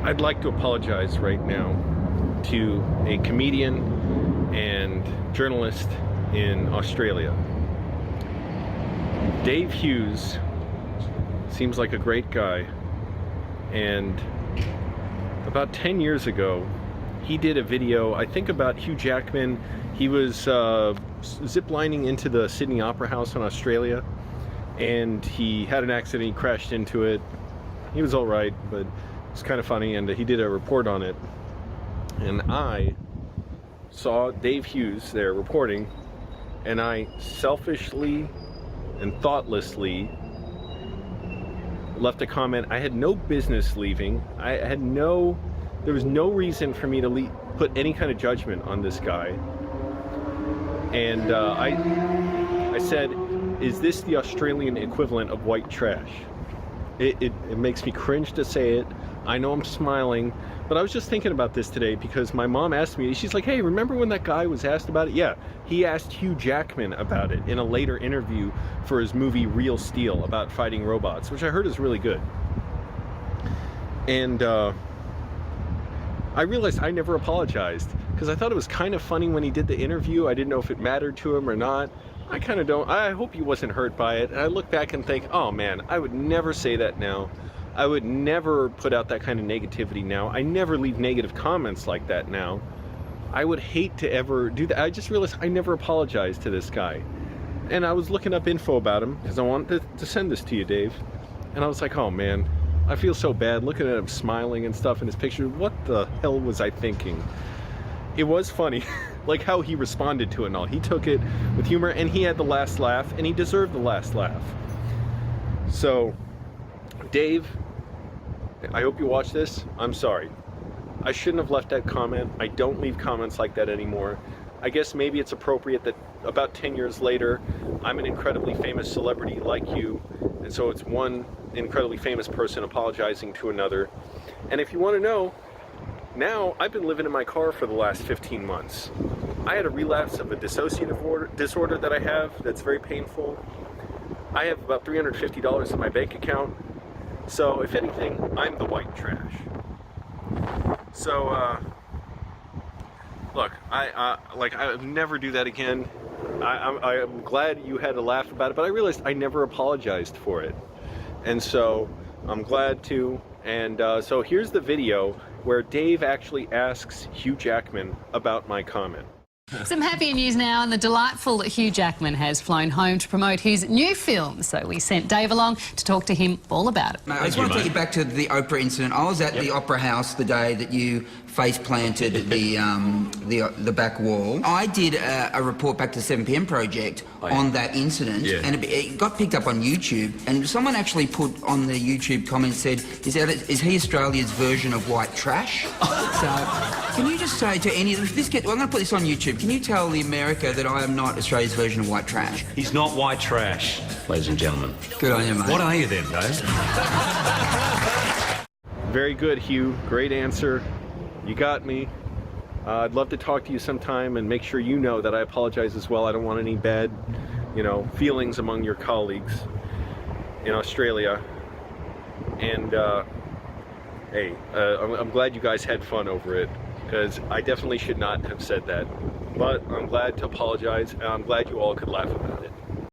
I'd like to apologize right now to a comedian and journalist in Australia. Dave Hughes seems like a great guy, and about 10 years ago he did a video, I think, about Hugh Jackman. He was ziplining into the Sydney Opera House in Australia, and he had an accident. He crashed into it. He was all right, but it's kind of funny, and he did a report on it. And I saw Dave Hughes there reporting, and I selfishly and thoughtlessly left a comment. I had no business leaving. There was no reason for me to put any kind of judgment on this guy. And I said, is this the Australian equivalent of white trash? It makes me cringe to say it. I know I'm smiling, but I was just thinking about this today because my mom asked me, she's like, hey, remember when that guy was asked about it? Yeah, he asked Hugh Jackman about it in a later interview for his movie Real Steel about fighting robots, which I heard is really good. And I realized I never apologized because I thought it was kind of funny when he did the interview. I didn't know if it mattered to him or not. I kind of don't. I hope he wasn't hurt by it. And I look back and think, oh man, I would never say that now. I would never put out that kind of negativity now. I never leave negative comments like that now. I would hate to ever do that. I just realized I never apologized to this guy. And I was looking up info about him because I wanted to send this to you, Dave. And I was like, oh man, I feel so bad looking at him smiling and stuff in his picture. What the hell was I thinking? It was funny, like how he responded to it and all. He took it with humor, and he had the last laugh, and he deserved the last laugh. So, Dave, I hope you watch this. I'm sorry. I shouldn't have left that comment. I don't leave comments like that anymore. I guess maybe it's appropriate that about 10 years later, I'm an incredibly famous celebrity like you, and so it's one incredibly famous person apologizing to another. And if you want to know, now I've been living in my car for the last 15 months. I had a relapse of a dissociative disorder that I have that's very painful. I have about $350 in my bank account. So if anything, I'm the white trash. So look, I would never do that again. I'm glad you had to laugh about it, but I realized I never apologized for it. And so I'm glad to. And so here's the video where Dave actually asks Hugh Jackman about my comment. Some happy news now, and the delightful Hugh Jackman has flown home to promote his new film. So we sent Dave along to talk to him all about it. I just want to take you back to the Oprah incident. I was at the Opera House the day that you face-planted the back wall. I did a report back to the 7 PM Project on that incident, and it got picked up on YouTube, and someone actually put on the YouTube comments, said, is he Australia's version of white trash? So can you just say to any of this, I'm going to put this on YouTube, can you tell the America that I am not Australia's version of white trash? He's not white trash, ladies and gentlemen. Good on you, mate. What are you then, Dave? Very good, Hugh. Great answer. You got me. I'd love to talk to you sometime and make sure you know that I apologize as well. I don't want any bad, feelings among your colleagues in Australia. And hey, I'm glad you guys had fun over it, because I definitely should not have said that. But I'm glad to apologize, and I'm glad you all could laugh about it.